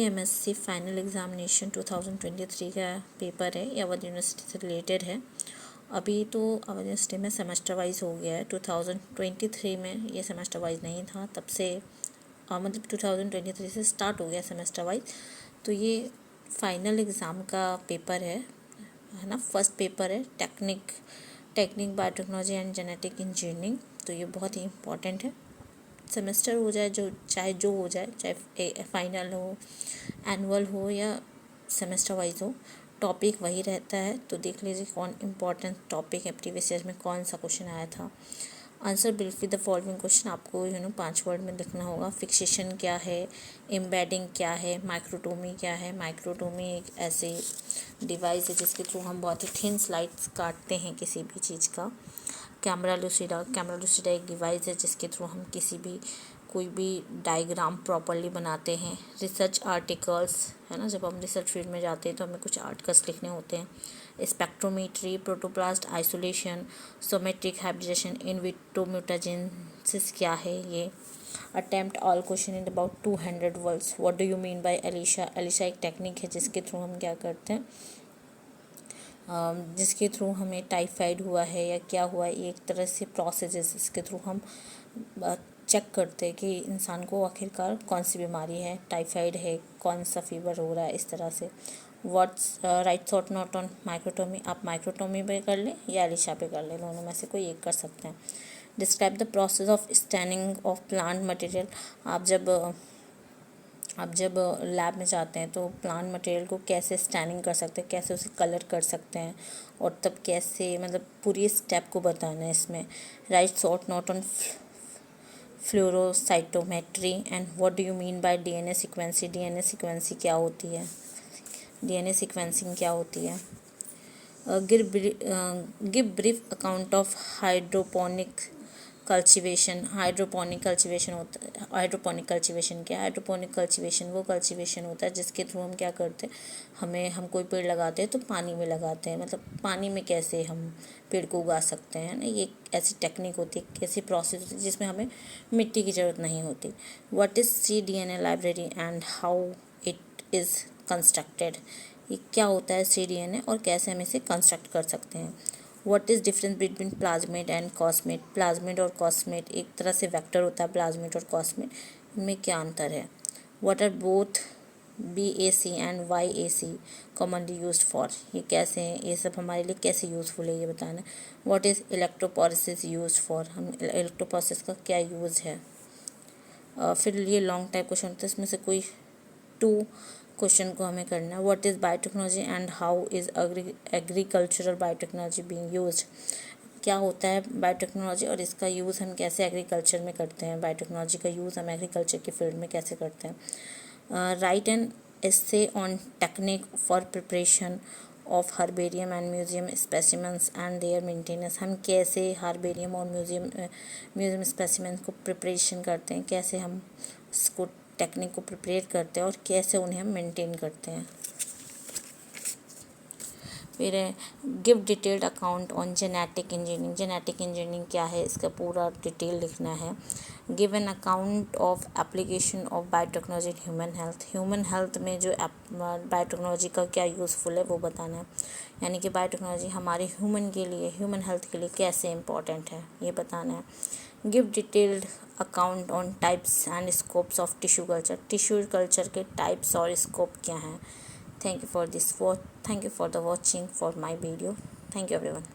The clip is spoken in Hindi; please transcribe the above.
एमएससी फाइनल एग्जामिनेशन 2023 का पेपर है, ये अवध यूनिवर्सिटी से रिलेटेड है। अभी तो अवध यूनिवर्सिटी में सेमेस्टर वाइज हो गया है। 2023 में ये सेमेस्टर वाइज नहीं था, तब से मतलब 2023 से स्टार्ट हो गया सेमेस्टर वाइज। तो ये फाइनल एग्ज़ाम का पेपर है ना। फर्स्ट पेपर है technique biotechnology and genetic engineering. तो ये बहुत ही इम्पॉर्टेंट है। सेमेस्टर हो जाए जो हो जाए, चाहे फाइनल हो, एनुअल हो या सेमेस्टर वाइज हो, टॉपिक वही रहता है। तो देख लीजिए कौन इम्पॉर्टेंट टॉपिक है, प्रीवियस ईयर में कौन सा क्वेश्चन आया था। आंसर बिल्कुल द फॉलोइंग क्वेश्चन आपको 5 वर्ड में लिखना होगा। फिक्सेशन क्या है, एम्बेडिंग क्या है, माइक्रोटोमी क्या है। माइक्रोटोमी एक ऐसे डिवाइस है जिसके थ्रू हम बहुत ही थिन स्लाइड्स काटते हैं किसी भी चीज़ का। कैमरा लूसिडा एक डिवाइस है जिसके थ्रू हम कोई भी डायग्राम प्रॉपरली बनाते हैं। रिसर्च आर्टिकल्स है ना, जब हम रिसर्च फील्ड में जाते हैं तो हमें कुछ आर्टिकल्स लिखने होते हैं। Spectrometry, protoplast isolation, somatic hybridization, in vitro mutagenesis क्या है ये। Attempt all question in about 200 words. What do you mean by ELISA एक टेक्निक है जिसके थ्रू हम क्या करते हैं, जिसके थ्रू हमें टाइफाइड हुआ है या क्या हुआ है, एक तरह से प्रोसेस है जिसके थ्रू हम चेक करते हैं कि इंसान को आखिरकार कौन सी बीमारी है, टाइफाइड है, कौन सा फीवर हो रहा है, इस तरह से। What's right thought note on microtomy. आप माइक्रोटोमी पे कर लें या एलिशा पे कर लें, दोनों में से कोई एक कर सकते हैं। Describe the process of staining of plant material. आप जब लैब में जाते हैं तो प्लांट मटेरियल को कैसे स्टैनिंग कर सकते हैं, कैसे उसे कलर कर सकते हैं, और तब कैसे, मतलब पूरी स्टेप को बताना है इसमें। Write short note on flow cytometry and what do you mean by DNA sequencing. DNA sequencing क्या होती है, डीएनए सीक्वेंसिंग क्या होती है। Give brief account of hydroponic cultivation. Hydroponic cultivation होता है, हाइड्रोपोनिक कल्टीवेशन क्या है। हाइड्रोपोनिक कल्टीवेशन वो कल्टीवेशन होता है जिसके थ्रू हम क्या करते हैं, हम कोई पेड़ लगाते हैं तो पानी में लगाते हैं, मतलब पानी में कैसे हम पेड़ को उगा सकते हैं ना। ये एक ऐसी टेक्निक होती है, एक ऐसी प्रोसेस होती है जिसमें हमें मिट्टी की ज़रूरत नहीं होती। What is cDNA library and how it is constructed. ये क्या होता है cDNA और कैसे हम इसे कंस्ट्रक्ट कर सकते हैं। What is difference between plasmid and cosmid. Plasmid और कॉस्मिड एक तरह से वेक्टर होता है, प्लाज्मिड और कॉस्मिड, इनमें क्या अंतर है। What are both BAC and YAC commonly used for. ये कैसे हैं, ये सब हमारे लिए कैसे यूज़फुल है, ये बताना है। व्हाट इज़ इलेक्ट्रोपोरेसिस यूज्ड फॉर, हम इलेक्ट्रोपोरेसिस का क्या यूज़ है। फिर ये लॉन्ग टाइप क्वेश्चन होता है, इसमें से कोई 2 क्वेश्चन को हमें करना है। What is biotechnology and how is agricultural biotechnology being used. क्या होता है बायोटेक्नोलॉजी और इसका यूज़ हम कैसे एग्रीकल्चर में करते हैं, बायोटेक्नोलॉजी का यूज़ हम एग्रीकल्चर के फील्ड में कैसे करते हैं। Write an essay on technique for preparation of herbarium and museum specimens and their maintenance. हम कैसे हर्बेरियम और म्यूजियम स्पेसिमेंस को प्रिपरेशन करते हैं, कैसे हम उसको टेक्निक को प्रिपेयर करते हैं और कैसे उन्हें हम मेंटेन करते हैं। फिर give detailed account on genetic engineering. Genetic engineering क्या है, इसका पूरा डिटेल लिखना है। Give an account of application of biotechnology in human health. Human health में जो बायोटेक्नोलॉजी का क्या यूज़फुल है वो बताना है, यानी कि बायोटेक्नोलॉजी हमारे ह्यूमन हेल्थ के लिए कैसे इंपॉर्टेंट है, ये बताना है। Give detailed account on types and scopes of tissue culture. Tissue culture के टाइप्स और स्कोप क्या हैं। Thank you for the watching for my video. Thank you everyone.